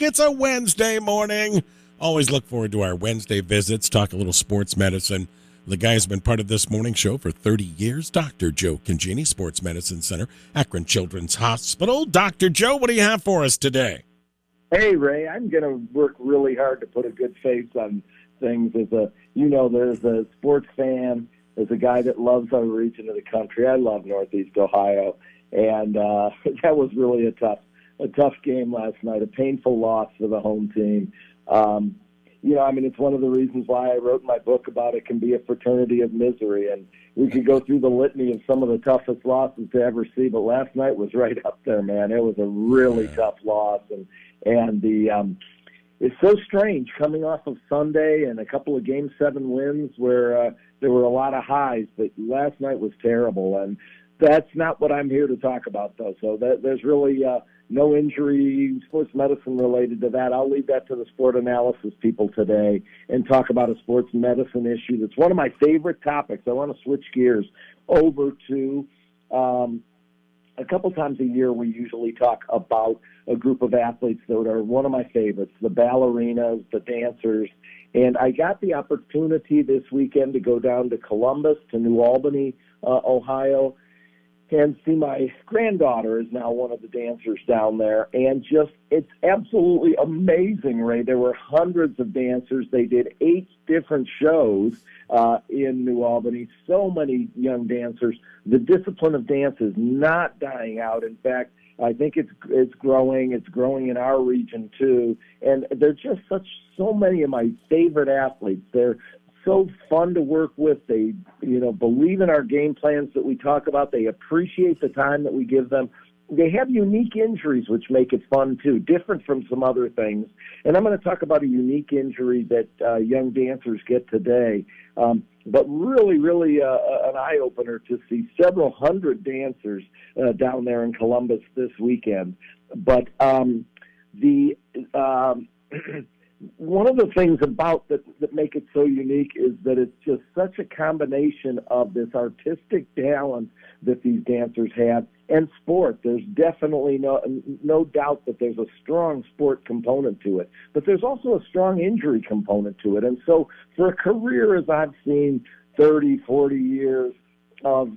It's a Wednesday morning. Always look forward to our Wednesday visits, talk a little sports medicine. The guy has been part of this morning show for 30 years, Dr. Joe Congini, Sports Medicine Center, Akron Children's Hospital. Dr. Joe, what do you have for us today? Hey, Ray, I'm going to work really hard to put a good face on things as there's a sports fan, as a guy that loves our region of the country. I love Northeast Ohio, and that was really a tough game last night, a painful loss for the home team. It's one of the reasons why I wrote my book about it can be a fraternity of misery, and we could go through the litany of some of the toughest losses to ever see, but last night was right up there, man. It was a really tough loss, and it's so strange coming off of Sunday and a couple of Game 7 wins where there were a lot of highs, but last night was terrible, and that's not what I'm here to talk about, though. So there's really no injury, sports medicine related to that. I'll leave that to the sport analysis people today and talk about a sports medicine issue that's one of my favorite topics. I want to switch gears over to a couple times a year we usually talk about a group of athletes that are one of my favorites, the ballerinas, the dancers. And I got the opportunity this weekend to go down to Columbus, to New Albany, Ohio, and see my granddaughter is now one of the dancers down there. And it's absolutely amazing, Ray. There were hundreds of dancers. They did 8 different shows in New Albany. So many young dancers. The discipline of dance is not dying out. In fact, I think it's growing. It's growing in our region too. And they're just so many of my favorite athletes. They're so fun to work with. They, believe in our game plans that we talk about. They appreciate the time that we give them. They have unique injuries, which make it fun too, different from some other things. And I'm going to talk about a unique injury that young dancers get today. But really, really an eye-opener to see several hundred dancers down there in Columbus this weekend. But one of the things about that make it so unique is that it's just such a combination of this artistic talent that these dancers have and sport. There's definitely no doubt that there's a strong sport component to it, but there's also a strong injury component to it. And so for a career, as I've seen 30, 40 years of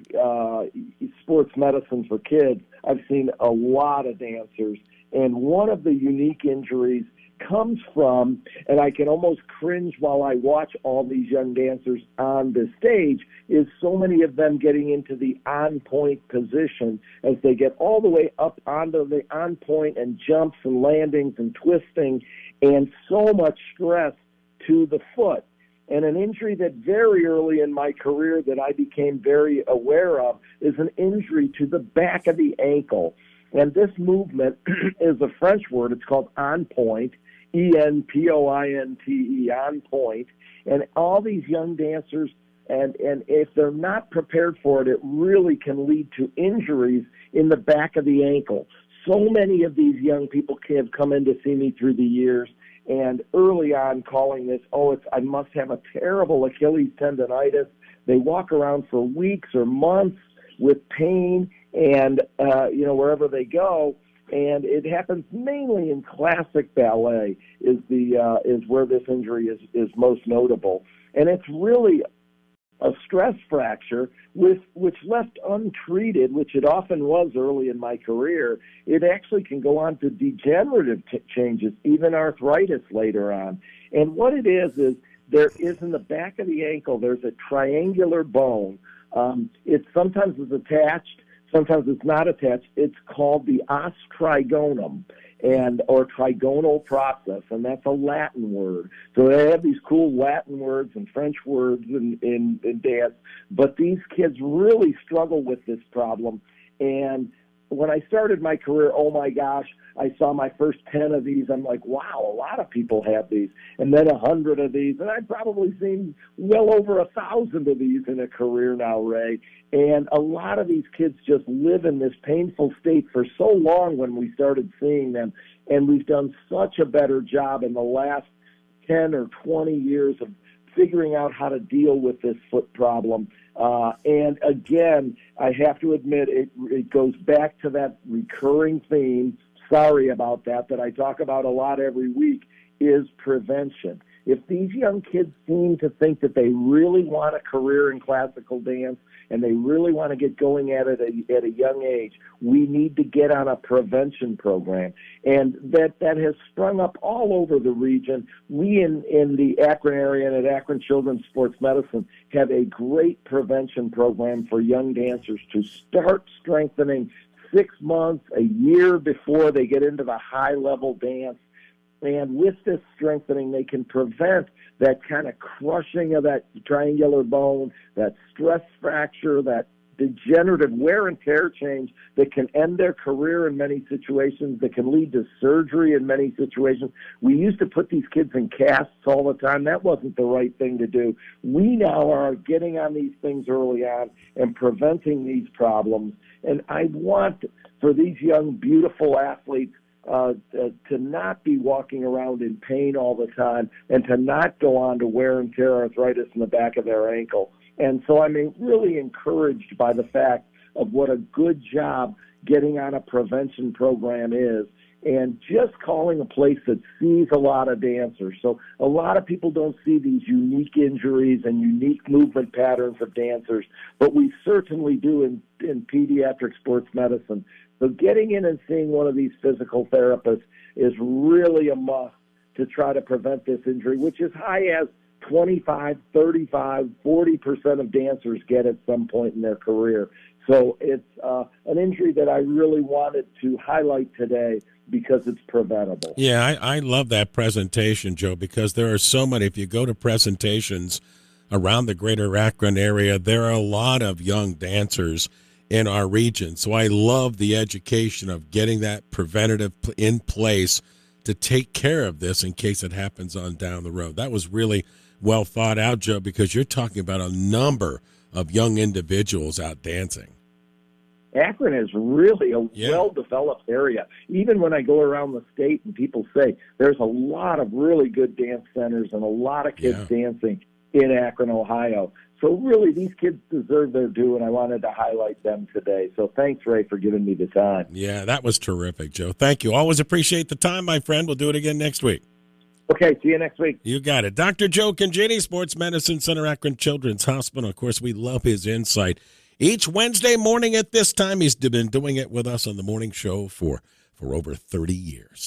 sports medicine for kids, I've seen a lot of dancers. And one of the unique injuries comes from, and I can almost cringe while I watch all these young dancers on the stage, is so many of them getting into the on-point position as they get all the way up onto the on-point and jumps and landings and twisting, and so much stress to the foot. And an injury that very early in my career that I became very aware of is an injury to the back of the ankle. And this movement is a French word. It's called on-point. ENPOINTE, on point. And all these young dancers, and if they're not prepared for it, it really can lead to injuries in the back of the ankle. So many of these young people have come in to see me through the years, and early on calling this, I must have a terrible Achilles tendonitis. They walk around for weeks or months with pain, and wherever they go. And it happens mainly in classic ballet is where this injury is most notable. And it's really a stress fracture which left untreated, which it often was early in my career, it actually can go on to degenerative changes, even arthritis later on. And what it is there is in the back of the ankle, there's a triangular bone. It sometimes is attached, sometimes it's not attached. It's called the os trigonum or trigonal process, and that's a Latin word. So they have these cool Latin words and French words in dance, but these kids really struggle with this problem. And when I started my career, oh my gosh, I saw my first 10 of these. I'm like, wow, a lot of people have these. And then 100 of these. And I've probably seen well over 1,000 of these in a career now, Ray. And a lot of these kids just live in this painful state for so long when we started seeing them. And we've done such a better job in the last 10 or 20 years of figuring out how to deal with this foot problem. And again, I have to admit, it goes back to that recurring theme, sorry about that I talk about a lot every week, is prevention. If these young kids seem to think that they really want a career in classical dance and they really want to get going at it at a young age, we need to get on a prevention program. And that has sprung up all over the region. We in the Akron area and at Akron Children's Sports Medicine have a great prevention program for young dancers to start strengthening 6 months, a year before they get into the high-level dance. And with this strengthening, they can prevent that kind of crushing of that triangular bone, that stress fracture, that degenerative wear and tear change that can end their career in many situations, that can lead to surgery in many situations. We used to put these kids in casts all the time. That wasn't the right thing to do. We now are getting on these things early on and preventing these problems. And I want for these young, beautiful athletes to not be walking around in pain all the time and to not go on to wear and tear arthritis in the back of their ankle. And so I'm really encouraged by the fact of what a good job getting on a prevention program is, and just calling a place that sees a lot of dancers. So a lot of people don't see these unique injuries and unique movement patterns of dancers, but we certainly do in pediatric sports medicine. So getting in and seeing one of these physical therapists is really a must to try to prevent this injury, which is high as 25, 35, 40% of dancers get at some point in their career. So it's an injury that I really wanted to highlight today because it's preventable. Yeah, I love that presentation, Joe, because there are so many. If you go to presentations around the greater Akron area, there are a lot of young dancers in our region. So I love the education of getting that preventative in place to take care of this in case it happens on down the road. That was really well thought out, Joe, because you're talking about a number of young individuals out dancing. Akron is really a well-developed area. Even when I go around the state and people say there's a lot of really good dance centers and a lot of kids dancing in Akron, Ohio. So really, these kids deserve their due, and I wanted to highlight them today. So thanks, Ray, for giving me the time. Yeah, that was terrific, Joe. Thank you. Always appreciate the time, my friend. We'll do it again next week. Okay, see you next week. You got it. Dr. Joe Congini, Sports Medicine Center, Akron Children's Hospital. Of course, we love his insight. Each Wednesday morning at this time, he's been doing it with us on the morning show for over 30 years.